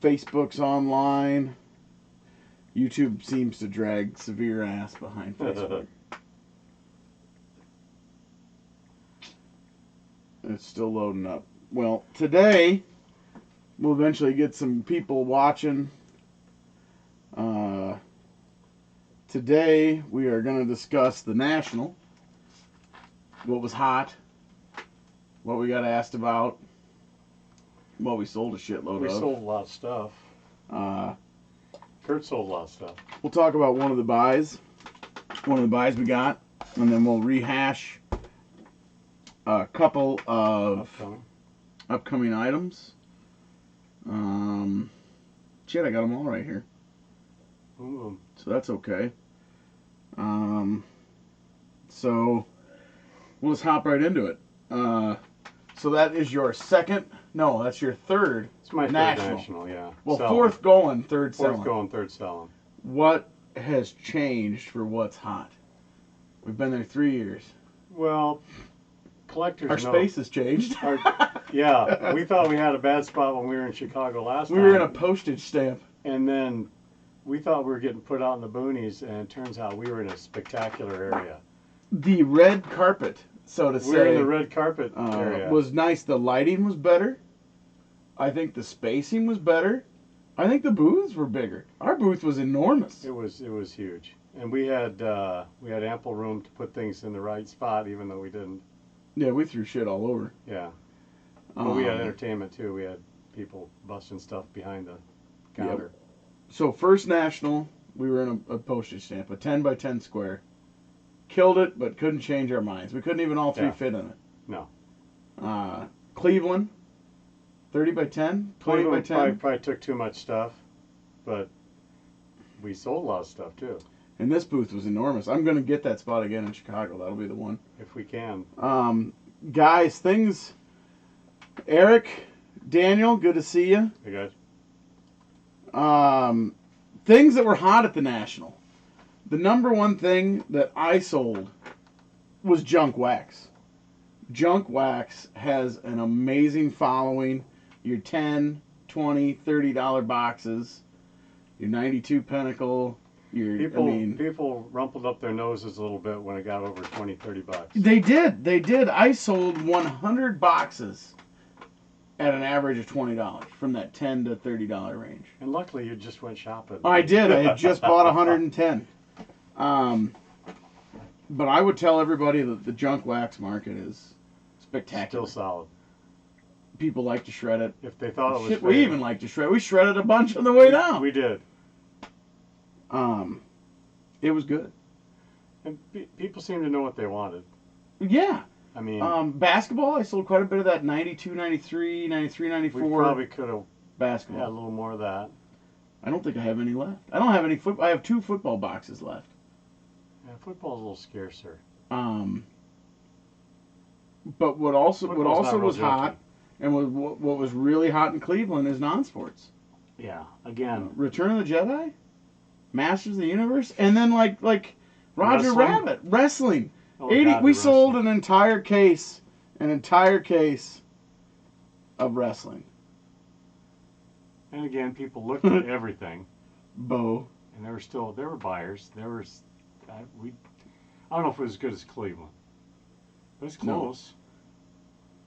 Facebook's online. YouTube seems to drag severe ass behind Facebook. It's still loading up. Well, today we'll eventually get some people watching. Today we are going to discuss the National, what was hot, what we got asked about, what we sold a shitload of. We sold a lot of stuff. Kurt sold a lot of stuff. We'll talk about one of the buys we got, and then we'll rehash a couple of upcoming items. Shit, I got them all right here. Ooh. So that's okay. So we'll just hop right into it. So that is your second, no, that's your third. It's my national. third national, yeah. Well, selling. fourth going, third selling. Fourth going, third selling. What has changed for what's hot? We've been there 3 years. Well, collectors Our know. space has changed. Yeah, we thought we had a bad spot when we were in Chicago last time. We were in a postage stamp. And then we thought we were getting put out in the boonies, and it turns out we were in a spectacular area. The red carpet, so to say. We were in the red carpet area. Was nice. The lighting was better. I think the spacing was better. I think the booths were bigger. Our booth was enormous. It was huge, and we had ample room to put things in the right spot, even though we didn't. Yeah, we threw shit all over. Yeah, but we had entertainment too. We had people busting stuff behind the counter. Yep. So first national, we were in a postage stamp, a 10 by 10 square. Killed it, but couldn't change our minds. We couldn't even all three fit in it. No. Cleveland, 30 by 10, 20 by 10. Probably took too much stuff, but we sold a lot of stuff too. And this booth was enormous. I'm going to get that spot again in Chicago. That'll be the one. If we can. Guys, things. Eric, Daniel, good to see you. Hey guys. Things that were hot at the National. The number one thing that I sold was junk wax. Junk wax has an amazing following. Your $10, $20, $30 boxes. Your 92 Pinnacle. People rumpled up their noses a little bit when it got over 20, 30 bucks. They did. I sold 100 boxes at an average of $20 from that $10 to $30 range. And luckily you just went shopping. I did. I had just bought 110. But I would tell everybody that the junk wax market is spectacular. Still solid. People like to shred it. If they thought it was Shit, we even like to shred. We shredded a bunch on the way down. We did. It was good. And people seem to know what they wanted. Yeah. I mean, basketball, I sold quite a bit of that 92, 93, 93, 94. We probably could have basketball. had a little more of that. I don't think I have any left. I don't have any I have 2 football boxes left. Yeah, football's a little scarcer. But what also was hot, and what was really hot in Cleveland is non-sports. Yeah, again. Return of the Jedi, Masters of the Universe, and then like Roger Rabbit wrestling. Oh, 80. God, We sold an entire case of wrestling. And again, people looked at everything. Bo. And there were buyers. I don't know if it was as good as Cleveland. It was close.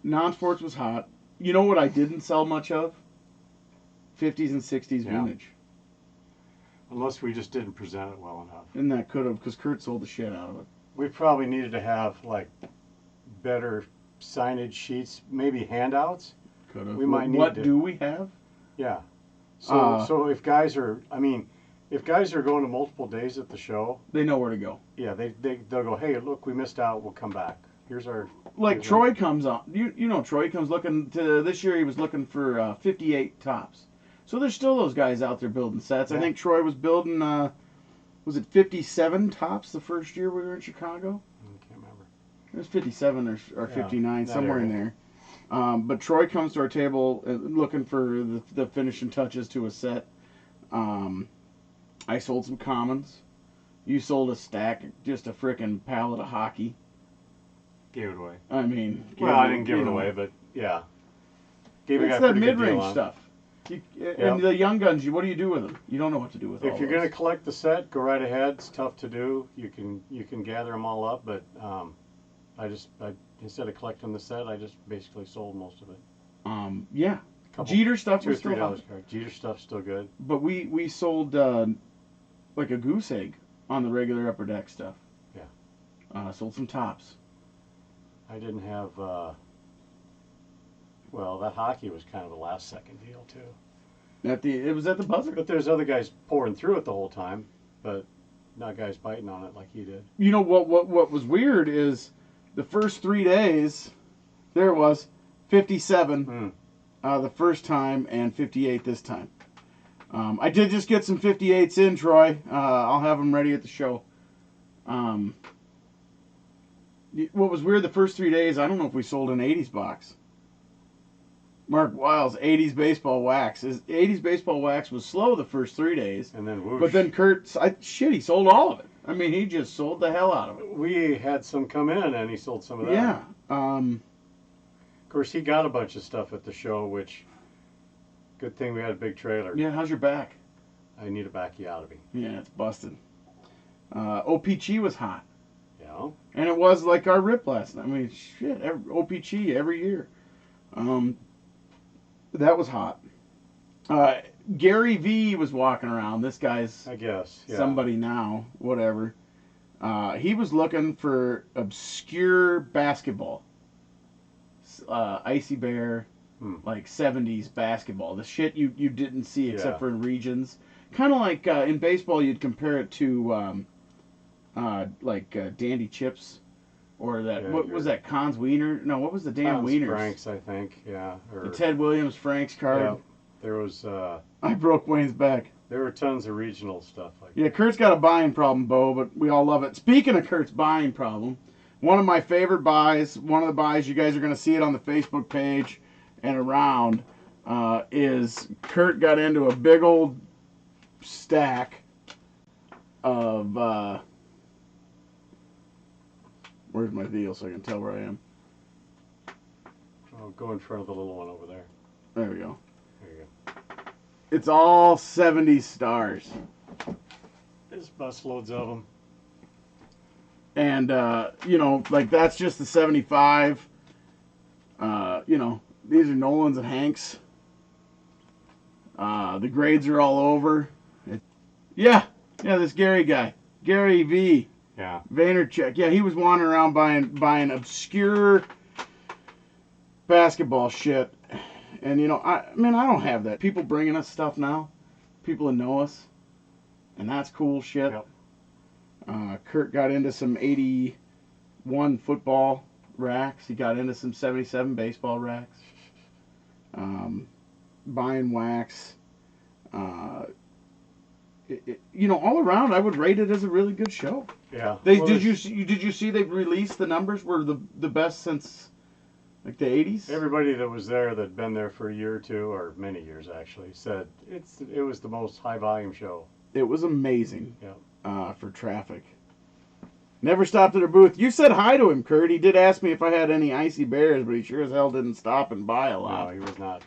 No. Non-sports was hot. You know what I didn't sell much of? 50s and 60s vintage. Unless we just didn't present it well enough. And that could have, because Kurt sold the shit out of it. We probably needed to have like better signage sheets, maybe handouts. Could have. We might need What do we have? Yeah. So if guys are going to multiple days at the show, they know where to go. Yeah, they'll go, hey, look, we missed out. We'll come back. Here's our. Like Troy comes on. You know Troy comes looking to this year. He was looking for 58 tops. So there's still those guys out there building sets. Yeah. I think Troy was building. Was it 57 tops the first year we were in Chicago? I can't remember. It was 57 or 59, somewhere in there. But Troy comes to our table looking for the finishing touches to a set. I sold some commons. You sold a stack, just a frickin' pallet of hockey. Gave it away. I mean... I didn't give it away, but yeah. It's that mid-range stuff. And the young guns, what do you do with them? You don't know what to do with all If you're those. going to collect the set, go right ahead. It's tough to do. You can gather them all up, but I instead of collecting the set, I just basically sold most of it. Yeah. Jeter stuff $2 or was still $3 hot. card. Jeter stuff's still good. But we sold like a goose egg on the regular Upper Deck stuff. Yeah. Sold some tops. I didn't have. Well, that hockey was kind of a last second deal too. It was at the buzzer. But there's other guys pouring through it the whole time, but not guys biting on it like he did. You know what was weird is the first 3 days, there it was, 57 the first time and 58 this time. I did just get some 58s in, Troy. I'll have them ready at the show. What was weird the first 3 days, I don't know if we sold an 80s box. Mark Wiles, 80s baseball wax. His 80s baseball wax was slow the first 3 days. And then whoosh. But then Kurt, he sold all of it. I mean, he just sold the hell out of it. We had some come in and he sold some of that. Yeah. Of course, he got a bunch of stuff at the show, which, good thing we had a big trailer. Yeah, how's your back? I need a bacchiotomy. Yeah, it's busted. OPG was hot. Yeah. And it was like our rip last night. I mean, shit, OPG every year. That was hot. Gary V was walking around. This guy's, I guess, yeah. somebody now, whatever. He was looking for obscure basketball. Icy Bear, like 70s basketball. The shit you didn't see except for in regions. Kind of like in baseball, you'd compare it to Dandy Chips. Or that, what was that, Con's Wiener? No, what was the damn Wieners? Frank's, I think, yeah. Or, the Ted Williams Frank's card. Yeah, there was... I broke Wayne's back. There were tons of regional stuff like that. Yeah, Kurt's got a buying problem, Bo, but we all love it. Speaking of Kurt's buying problem, one of my favorite buys, one of the buys, you guys are going to see it on the Facebook page and around, is Kurt got into a big old stack of... where's my deal so I can tell where I am? Oh, go in front of the little one over there. There we go. There you go. It's all 70 stars. There's busloads of them. And, like that's just the 75. These are Nolan's and Hank's. The grades are all over. This Gary guy. Gary V. Yeah. Vaynerchuk. Yeah, he was wandering around buying obscure basketball shit. And, I don't have that. People bringing us stuff now. People that know us. And that's cool shit. Yep. Kurt got into some 81 football racks. He got into some 77 baseball racks. Buying wax. All around, I would rate it as a really good show. Yeah. Did you see they've released the numbers were the best since like the 80s? Everybody that was there that'd been there for a year or two, or many years actually, said it was the most high volume show. It was amazing. Yeah. For traffic. Never stopped at a booth. You said hi to him, Kurt. He did ask me if I had any icy bears, but he sure as hell didn't stop and buy a lot. No, he was not.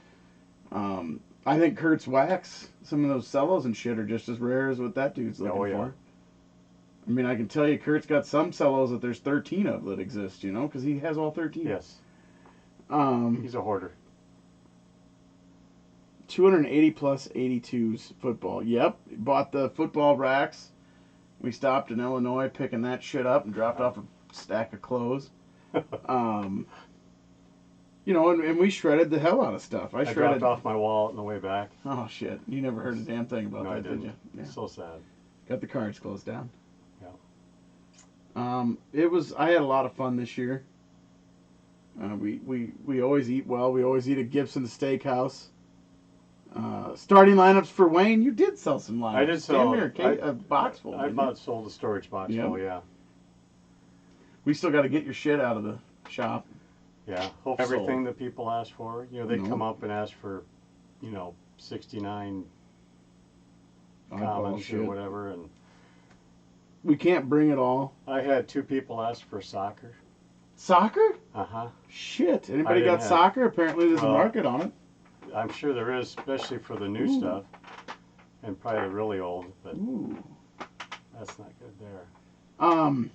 I think Kurt's wax, some of those cellos and shit are just as rare as what that dude's looking for. I mean, I can tell you Kurt's got some cellos that there's 13 of that exist, because he has all 13. Yes. He's a hoarder. 280 plus 82s football. Yep. Bought the football racks. We stopped in Illinois picking that shit up and dropped off a stack of clothes. And we shredded the hell out of stuff. I shredded dropped off my wallet on the way back. Oh, shit. You never heard a damn thing about No, that, I didn't. did you? Yeah. So sad. Got the cards closed down. Yeah. I had a lot of fun this year. We always eat well. We always eat at Gibson Steakhouse. Starting lineups for Wayne. You did sell some lineups. I did sell a box full. sold a storage box full, yeah. We still got to get your shit out of the shop. Yeah. Everything that people ask for. They come up and ask for, 69 comments or whatever, and we can't bring it all. I had 2 people ask for soccer. Soccer? Uh-huh. Shit. Anybody got soccer? Apparently there's a market on it. I'm sure there is, especially for the new Ooh. stuff, and probably the really old. But Ooh. that's not good there. Um.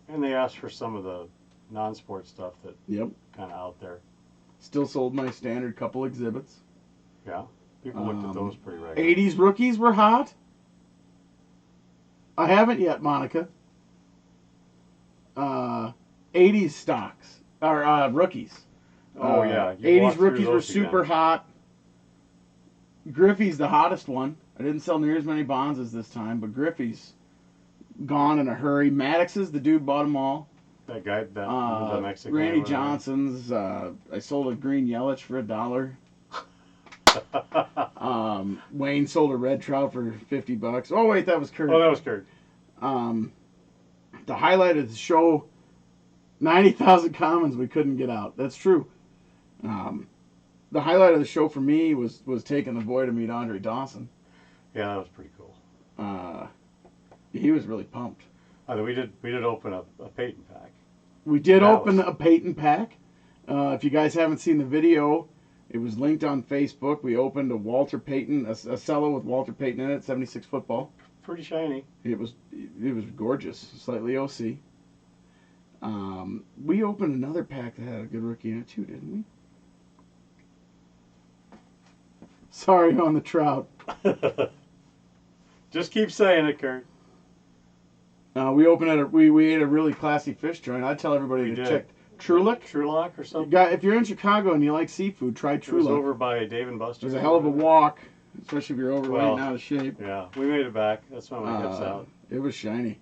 And they asked for some of the non-sport stuff that Yep. kind of out there. Still sold my standard couple exhibits. Yeah, people looked at those pretty regularly. 80s rookies were hot. I haven't yet, Monica. 80s stocks or rookies. Oh yeah, you 80s walked through rookies were those super again. hot. Griffey's the hottest one. I didn't sell near as many Bonzes this time, but Griffey's gone in a hurry. Maddox's, the dude bought them all. That guy, the Mexican. Randy over there. Johnson's. I sold a green Yelich for $1. Wayne sold a red trout for $50. Oh wait, that was Kurt. Oh, that was Kurt. The highlight of the show, 90,000 commons we couldn't get out. That's true. The highlight of the show for me was taking the boy to meet Andre Dawson. Yeah, that was pretty cool. He was really pumped. We did open a Peyton pack. We did That open was- a Peyton pack. If you guys haven't seen the video, it was linked on Facebook. We opened a Walter Payton, a cello with Walter Payton in it, 76 football. Pretty shiny. It was gorgeous, slightly OC. We opened another pack that had a good rookie in it too, didn't we? Sorry on the trout. Just keep saying it, Kurt. We opened at we ate a really classy fish joint. I tell everybody We to did. check Trulock. Trulock or something. If you're in Chicago and you like seafood, try It was Trulock. over by Dave and It Buster's. was a hell of a walk, especially if you're overweight Well, and out of shape. Yeah, we made it back. That's when we hips out. It was shiny.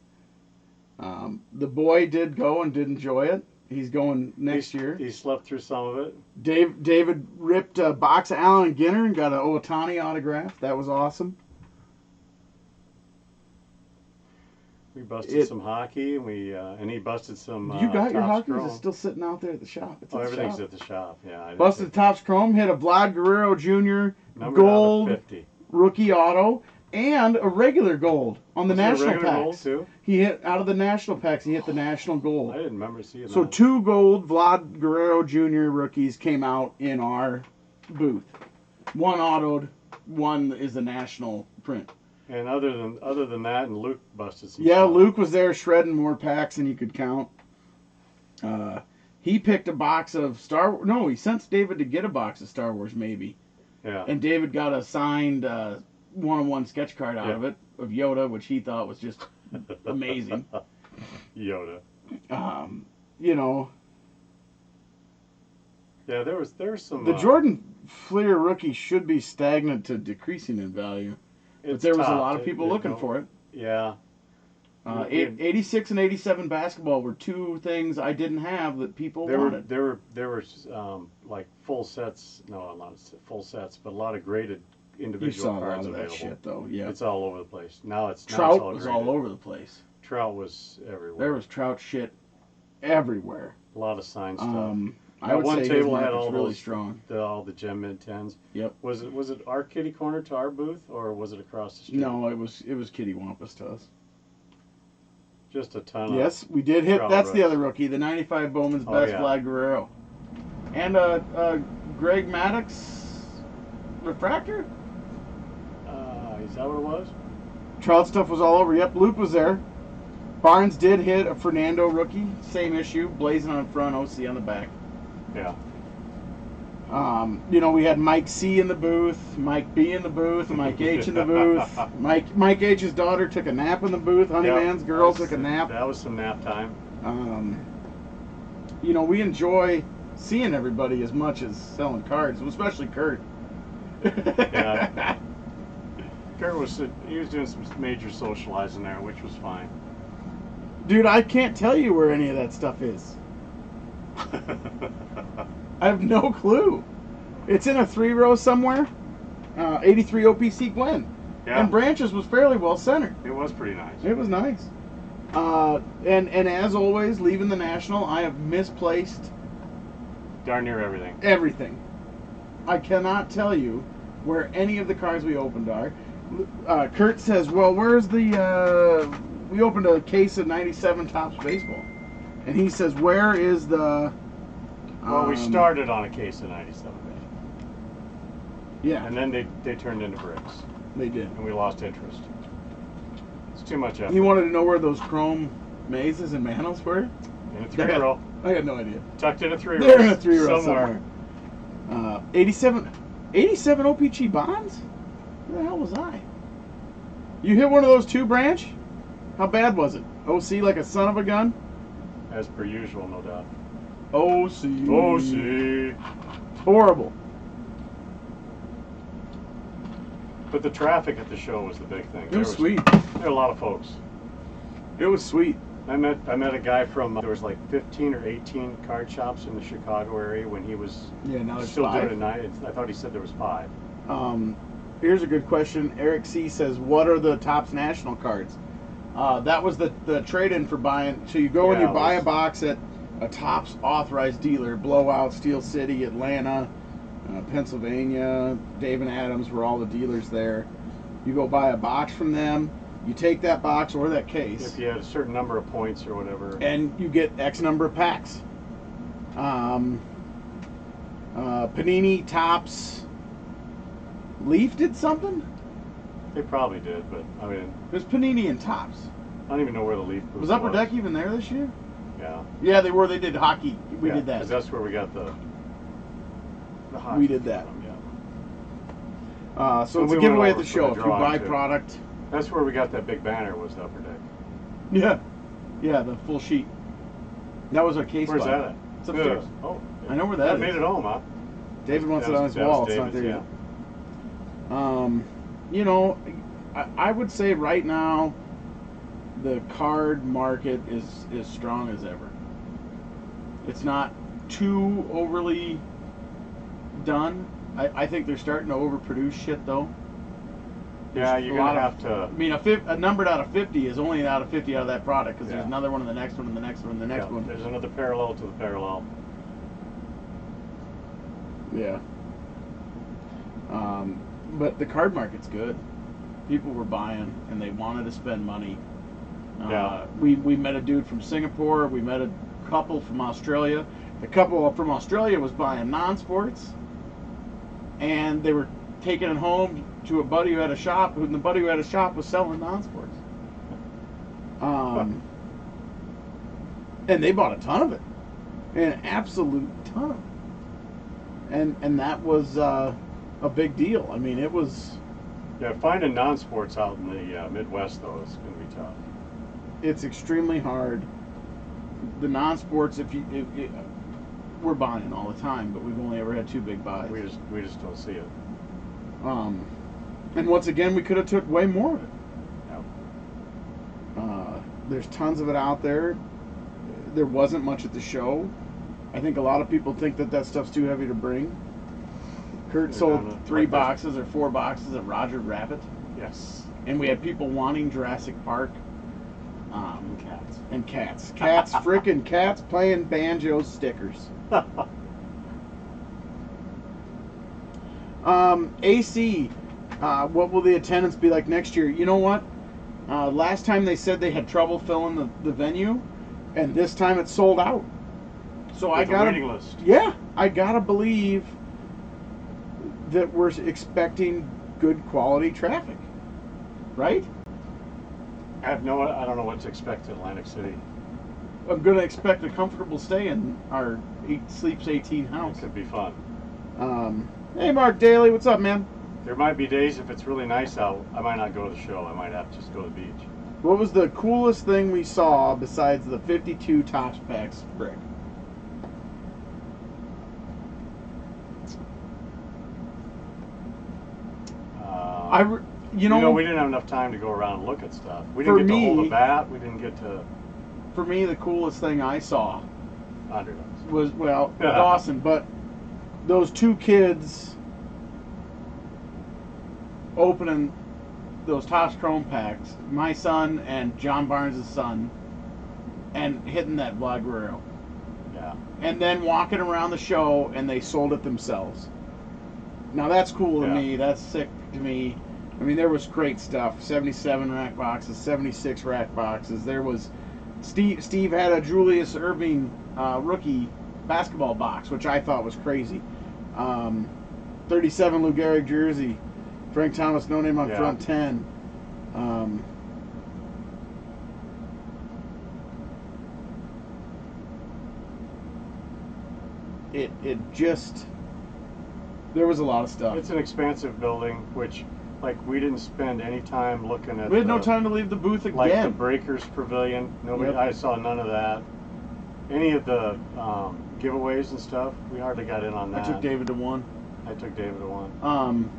The boy did go and did enjoy it. He's going next year. He slept through some of it. David ripped a box of Allen and Ginner and got an Ohtani autograph. That was awesome. We busted some hockey, and he busted some. You got your Topps hockey? Chrome. Is it still sitting out there at the shop? It's Oh, at the everything's shop. at the shop. Yeah. I didn't Busted Topps Chrome, hit a Vlad Guerrero Jr. Numbered gold out of 50. rookie auto and a regular gold on the Was there a national regular gold, packs. too? He hit out of the national packs. He hit the national I gold. didn't remember seeing So that. 2 gold Vlad Guerrero Jr. rookies came out in our booth. One autoed, one is a national print. And other than that, and Luke busted some. Yeah, stuff. Luke was there shredding more packs than you could count. He picked a box of No, he sent David to get a box of Star Wars, maybe. Yeah. And David got a signed one-on-one sketch card out of it, of Yoda, which he thought was just amazing. Yoda. You know, Yeah, there was some. the Jordan Fleer rookie should be stagnant to decreasing in value. But there was a lot of people looking for it. Yeah. 86 and 87 basketball were 2 things I didn't have that people wanted. There were like full sets. No, not full sets, but a lot of graded You individual saw a lot cards of that available. shit, though. Yeah, It's all over the place. Now it's Trout all was graded. all over the place. Trout was everywhere. There was Trout shit everywhere. a lot of signed stuff. I would one say his table had market's all really those- strong. All the Gem Mint 10s. Yep. Was it our kitty corner to our booth, or was it across the street? No, it was Kitty Wampus to us. Just a ton of. Yes, we did hit. Trout That's the rooks. other rookie, the 95 Bowman's Oh, best, yeah. Vlad Guerrero, and Greg Maddox refractor. Is that what it was? Trout stuff was all over. Yep, Luke was there. Barnes did hit a Fernando rookie, same issue, blazing on the front, OC on the back. Yeah. You know, we had Mike C in the booth, Mike B in the booth, Mike H in the booth. Mike H's daughter took a nap in the booth. Honeyman's girl took a nap. That was some nap time. You know, we enjoy seeing everybody as much as selling cards, especially Kurt. Yeah. Kurt was doing some major socializing there, which was fine. Dude, I can't tell you where any of that stuff is. I have no clue. It's in a 3-row somewhere. 83 OPC Glen. Yeah. And Branches was fairly well centered. It was pretty nice. It was nice. And as always, leaving the National, I have misplaced Darn near everything. everything. I cannot tell you where any of the cards we opened are. Kurt says, well, where's the... we opened a case of 97 Topps Baseball. And he says, where is the... Well, we started on a case of 97. Yeah, And then they turned into bricks, they did. and we lost interest. It's too much effort. You wanted to know where those chrome mazes and manos were? In a 3-row. I had no idea. Tucked in a 3-row. They're in a 3-row somewhere. 87 OPG bonds? Where the hell was I? You hit one of those 2-branch? How bad was it? OC like a son of a gun? As per usual, no doubt. OC. OC. Horrible. But the traffic at the show was the big thing. It was sweet. There were a lot of folks. It was sweet. I met a guy from, there was like 15 or 18 card shops in the Chicago area when he was Now there's still 5. doing it at night. I thought he said there was 5. Here's a good question. Eric C says, what are the Topps National cards? That was the trade-in for buying. So you go and you buy a box at a Topps authorized dealer, Blowout, Steel City, Atlanta, Pennsylvania, Dave and Adams were all the dealers there. You go buy a box from them. You take that box or that case. If you had a certain number of points or whatever. And you get X number of packs. Panini, Topps, Leaf did something? They probably did, but I mean, There's Panini and Topps. I don't even know where the Leaf booth Was Upper Deck even there this year? Yeah. Yeah, they were. They did hockey. We did that. 'Cause that's where we got the hockey We did that. from, yeah. So And it's a we went giveaway at over the for show. the If you drawing, buy too. product. That's where we got that big banner, was the Upper Deck. Yeah. Yeah, the full sheet. That was our case Where's buy. that at? It's upstairs. Yeah. Oh. I know where that is. made it home, huh? David wants That it on was- his that was wall. It's not there David's, yet. You know, I would say right now the card market is as strong as ever. It's not too overly done. I think they're starting to overproduce shit though. Yeah, There's you're a lot gonna of- have to. I mean, a numbered out of 50 is only out of 50 out of that product because there's Yeah. another one in the next one and the next one and the next Yeah, one. There's another parallel to the parallel. Yeah. But the card market's good. People were buying and they wanted to spend money. Yeah. We met a dude from Singapore. We met a couple from Australia. The couple from Australia was buying non-sports, and they were taking it home to a buddy who had a shop. And the buddy who had a shop was selling non-sports. And they bought a ton of it, an absolute ton of it. And that was a big deal. I mean, it was. Yeah, finding non-sports out in the Midwest though is going to be tough. It's extremely hard. The non-sports, we're buying all the time, but we've only ever had 2 big buys. We just don't see it. And once again, we could have took way more of it. There's tons of it out there. There wasn't much at the show. I think a lot of people think that stuff's too heavy to bring. Kurt sold 3 boxes or 4 boxes of Roger Rabbit, Yes. and we had people wanting Jurassic Park. Cats. And cats, frickin' cats playing banjo stickers. AC, what will the attendance be like next year? You know what? Last time they said they had trouble filling the venue, and this time it's sold out. So With a waiting list. Yeah, I gotta believe that we're expecting good quality traffic, right? I don't know what to expect in Atlantic City. I'm gonna expect a comfortable stay in our Sleeps 18 house. It could be fun. Hey, Mark Daly, what's up, man? There might be days if it's really nice out, I might not go to the show. I might have to just go to the beach. What was the coolest thing we saw besides the 52 Topps packs brick? You know, we didn't have enough time to go around and look at stuff. We For didn't get to hold me- a bat. We didn't get to for me, the coolest thing I saw underdogs. was, Dawson, but those 2 kids opening those Topps Chrome packs, my son and John Barnes' son, and hitting that Vlad Guerrero. Yeah. And then walking around the show, and they sold it themselves. Now that's cool to Yeah. me. That's sick to me. I mean, there was great stuff. 77 rack boxes, 76 rack boxes. There was Steve had a Julius Erving rookie basketball box, which I thought was crazy. 37 Lou Gehrig jersey. Frank Thomas, no name on Yeah. front 10. It just, there was a lot of stuff. It's an expansive building, which, like, we didn't spend any time looking at. We had no time to leave the booth again. Like the Breakers Pavilion. Nobody. Yep. I saw none of that. Any of the giveaways and stuff. We hardly got in on I that. took David to one. I took David to one.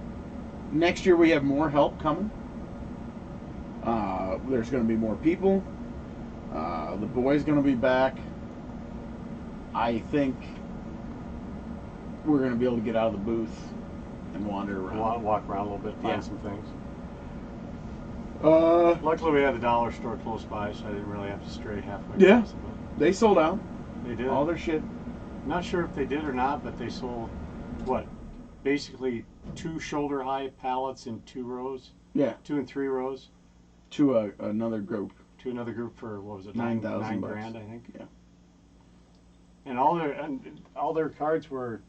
Next year we have more help coming. There's going to be more people. The boy's going to be back. I think we're going to be able to get out of the booth and wander around. Walk around a little bit, find Yeah. some things. Uh, Luckily, we had the dollar store close by, so I didn't really have to stray halfway. Yeah. across the book. they sold out They did. all their shit. Not sure if they did or not, but they sold what? Basically 2 shoulder-high pallets in 2 rows. Yeah. 2 and 3 rows. To another group. To another group for what was it? 9,000 9 bucks. grand, I think. Yeah. And all their cards were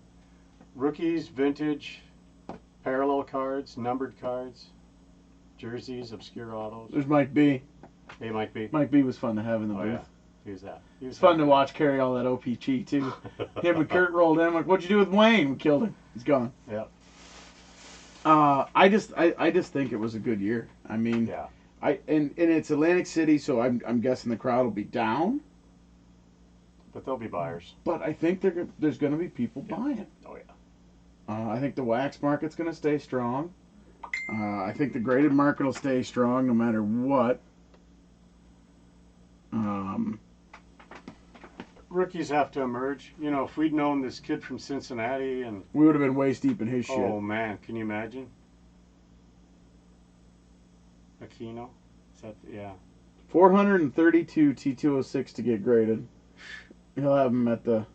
rookies, vintage, parallel cards, numbered cards, jerseys, obscure autos. There's Mike B. They might be. Mike B was fun to have in the Oh booth. yeah, who's that? He was It's fun to watch carry all that OPG too. Him and Kurt rolled in. I'm like, what'd you do with Wayne? We killed him. He's gone. Yeah. I just think it was a good year. I mean, Yeah. and it's Atlantic City, so I'm guessing the crowd will be down. But they'll be buyers. But I think there's going to be people buying. Oh yeah. I think the wax market's going to stay strong. I think the graded market will stay strong no matter what. Rookies have to emerge. You know, if we'd known this kid from Cincinnati and We would have been waist deep in his shit. oh man, can you imagine? Aquino? Is that yeah. 432 T206 to get graded. He'll have him at the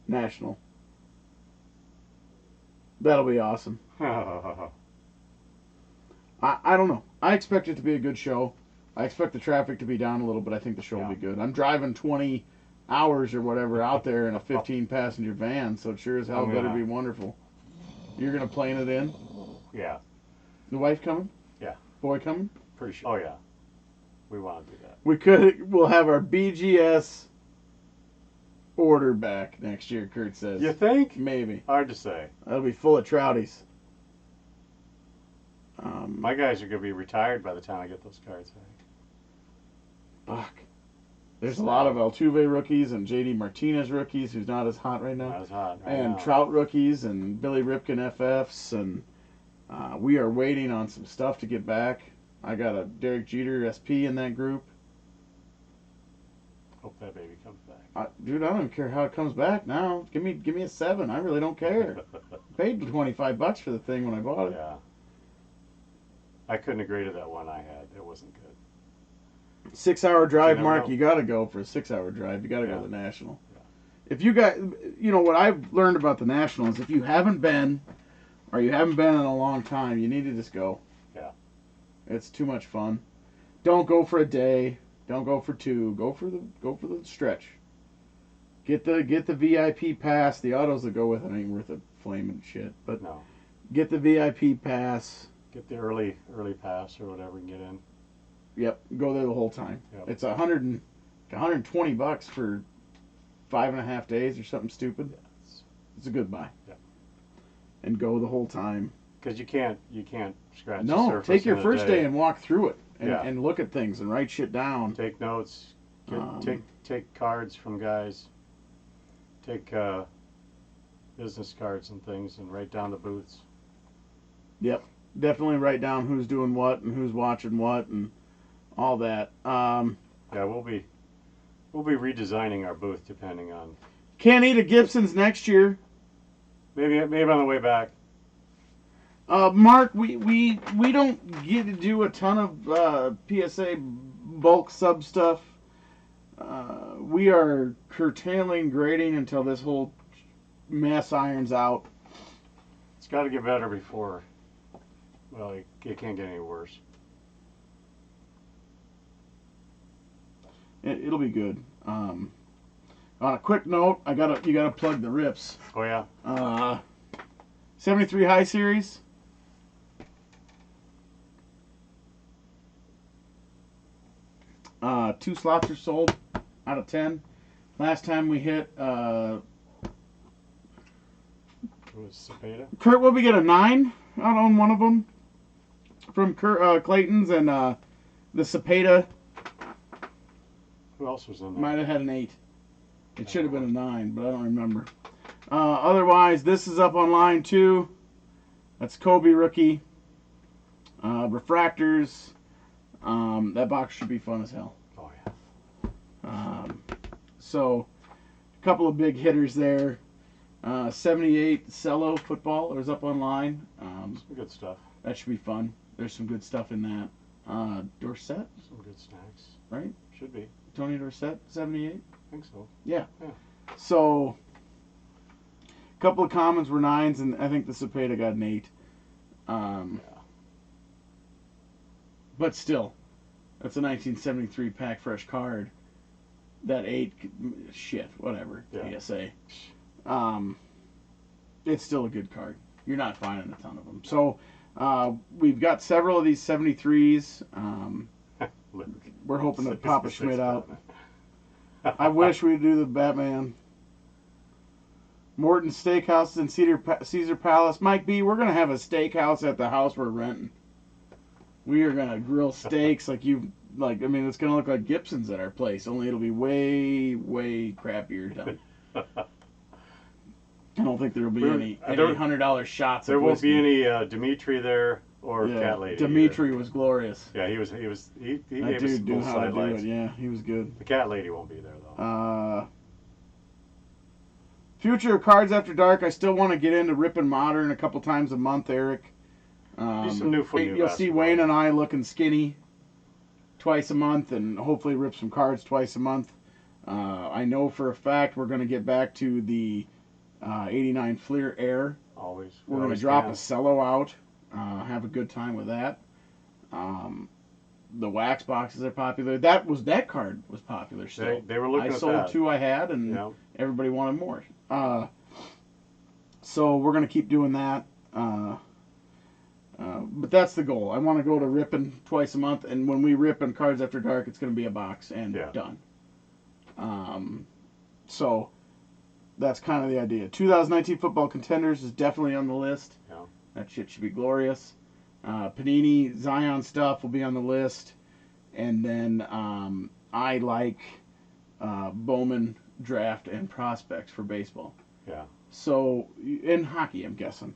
National. That'll be awesome. I don't know. I expect it to be a good show. I expect the traffic to be down a little, but I think the show will be good. I'm driving 20 hours or whatever out there in a 15-passenger van, so it sure as hell better be wonderful. You're going to plane it in? Yeah. The wife coming? Yeah. Boy coming? Pretty sure. Oh yeah. We want to do that. We'll have our BGS order back next year, Kurt says. You think? Maybe. Hard to say. That'll be full of trouties. My guys are going to be retired by the time I get those cards back. Fuck. There's a lot of Altuve rookies and JD Martinez rookies, who's not as hot right now. Not as hot right And now. Trout rookies and Billy Ripken FFs. And we are waiting on some stuff to get back. I got a Derek Jeter SP in that group. Hope that baby comes back. Dude, I don't even care how it comes back now. Give me a 7. I really don't care. Paid $25 for the thing when I bought it. Yeah. I couldn't have graded that one I had. It wasn't good. 6-hour drive, You never Mark. know. You got to go for a 6-hour drive. You got to go Yeah. to the National. Yeah. If you got, what I've learned about the National is if you haven't been, or you haven't been in a long time, you need to just go. Yeah. It's too much fun. Don't go for a day. Don't go for 2. Go for the stretch. Get the VIP pass. The autos that go with it ain't worth a flaming shit. But No. get the VIP pass. Get the early pass or whatever and get in. Yep, go there the whole time. Yep. It's $120 for 5.5 days or something stupid. Yeah, It's a good buy. Yep. And go the whole time. Because you can't scratch the No, surface take your in a first day and walk through it and, Yeah. and look at things and write shit down. take notes. Um, Take cards from guys. Take business cards and things and write down the booths. Yep, definitely write down who's doing what and who's watching what and all that. Yeah, we'll be redesigning our booth depending on Can't eat at Gibson's next year. maybe on the way back. Mark, we don't get to do a ton of PSA bulk sub stuff. We are curtailing grading until this whole mess irons out. It's got to get better before. Well, it can't get any worse. It'll be good. On a quick note, you gotta plug the rips. Oh yeah. 73 High Series. Two slots are sold out of 10. Last time we hit, It was Cepeda. Kurt, will we get a 9 out on one of them from Clayton's, and the Cepeda Who else was in there? might have had an 8. It should have been a 9, but I don't remember. Otherwise, this is up online too. That's Kobe rookie. Refractors. That box should be fun as hell. Oh yeah. So, a couple of big hitters there. 78 Cello football is up online. Some good stuff. That should be fun. There's some good stuff in that. Dorset, Some good snacks. right? Should be. Tony Dorset, 78. I think so. So, a couple of commons were 9s, and I think the Cepeda got an 8. Yeah. But still, that's a 1973 pack fresh card. That 8, shit, whatever, Yeah. PSA. It's still a good card. You're not finding a ton of them. So, we've got several of these 73s. We're hoping to pop a Schmidt out. I wish we'd do the Batman. Morton Steakhouse in Caesar Palace. Mike B, we're going to have a steakhouse at the house we're renting. We are going to grill steaks it's going to look like Gibson's at our place, only it'll be way, way crappier done. I don't think there'll be any $100 shots. There won't whiskey. be any Dimitri there or Cat Lady. Dimitri was glorious. Yeah, he gave That us dude knew little how to do sidelights. it. Yeah, he was good. The Cat Lady won't be there though. Future of Cards After Dark. I still want to get into Rippin' Modern a couple times a month, Eric. Do some new You'll see Wayne and I looking skinny twice a month, and hopefully rip some cards twice a month. I know for a fact we're going to get back to the 89 Fleer Air. Always. We're going to drop a cello out. Have a good time with that. The wax boxes are popular. That card was popular still. They were looking I at sold that. 2 I had, and everybody wanted more. So we're going to keep doing that. But that's the goal. I want to go to ripping twice a month, and when we rip in Cards After Dark, it's going to be a box and done. So that's kind of the idea. 2019 Football Contenders is definitely on the list. Yeah. That shit should be glorious. Panini Zion stuff will be on the list, and then I like Bowman draft and prospects for baseball. Yeah. So in hockey, I'm guessing.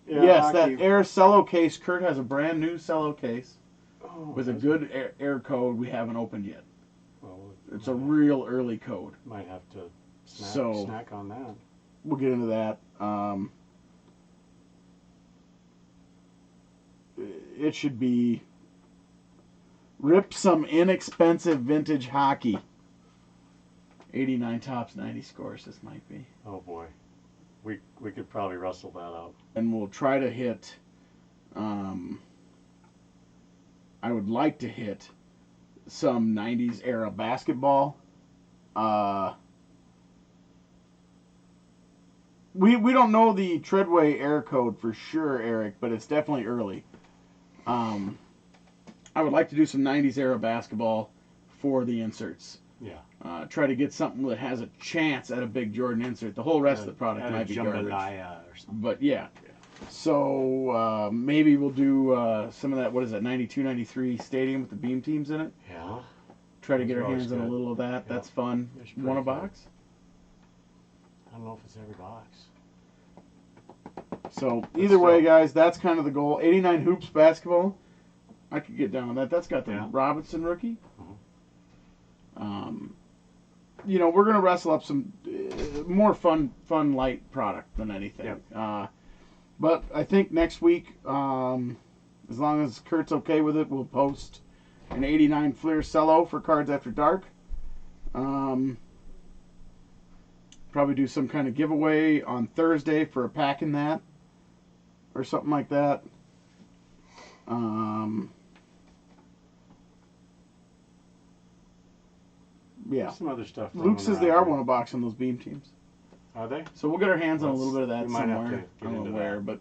Yeah, Yes, hockey. that Air Cello case. Kurt has a brand new Cello case with a that's good air code we haven't opened yet. Well, It's a real early code. might have to So- snack on that. We'll get into that. It should be rip some inexpensive vintage hockey. 89 tops, 90 scores. This might be. Oh boy, we could probably wrestle that out. And we'll try to hit. I would like to hit some 90s era basketball. We don't know the Treadway air code for sure, Eric, but it's definitely early. I would like to do some 90s era basketball for the inserts. Yeah. Try to get something that has a chance at a big Jordan insert. The whole rest of the product might be garbage. Or something. But yeah. So maybe we'll do some of that, what is that, 92, 93 Stadium with the beam teams in it. Yeah. Try to get Those our are hands on a always good. little of that. Yeah. That's fun. They're pretty Want a fun. box? I don't know if it's every box. So either way, guys, that's kind of the goal. 89 Hoops basketball. I could get down on that. That's got the Robinson rookie. We're going to wrestle up some more fun light product than anything. But I think next week, as long as Kurt's okay with it, we'll post an 89 Fleer Cello for Cards After Dark. Probably do some kind of giveaway on Thursday for a pack in that. Or something like that. Yeah. Some other stuff. Luke says they are one a box on those beam teams. Are they? So we'll get our hands on a Let's- little bit of that we might have somewhere. to get I don't know into where, that. but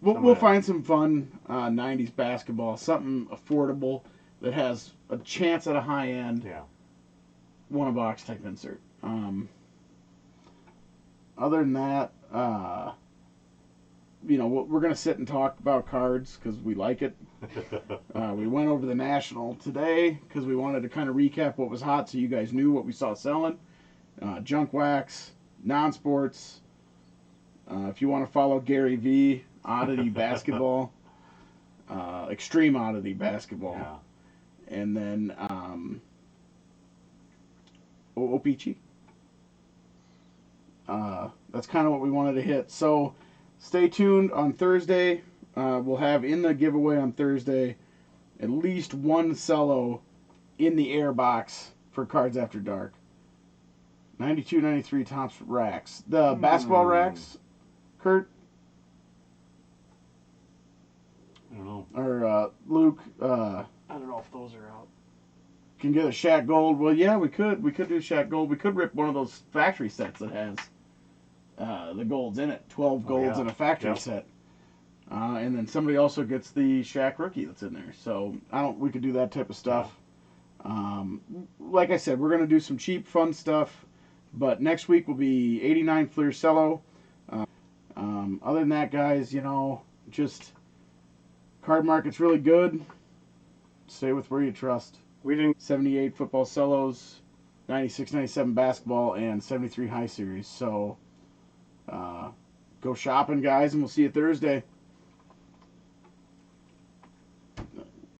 Some of we'll that. find some fun 90s basketball, something affordable that has a chance at a high end Yeah. one box type insert. Other than that, we're going to sit and talk about cards because we like it. We went over the National today because we wanted to kind of recap what was hot so you guys knew what we saw selling. Junk wax, non-sports. If you want to follow Gary V, Oddity Basketball, Extreme Oddity Basketball, Yeah. and then OPC. That's kind of what we wanted to hit. So stay tuned on Thursday. We'll have in the giveaway on Thursday at least one cello in the air box for Cards After Dark. 92, 93 Topps racks. The basketball racks, Kurt, I don't know. or Luke, I don't know if those are out. can get a Shaq Gold. Well, yeah, we could. We could do Shaq Gold. We could rip one of those factory sets that has the golds in it. 12 golds yeah. in a factory Yep. set. And then somebody also gets the Shaq rookie that's in there. So we could do that type of stuff. Like I said, we're going to do some cheap, fun stuff. But next week will be 89 Fleer Cello. Other than that, guys, just card market's really good. Stay with where you trust. We didn't. 78 football cellos, 96, 97 basketball, and 73 high series. So go shopping, guys, and we'll see you Thursday.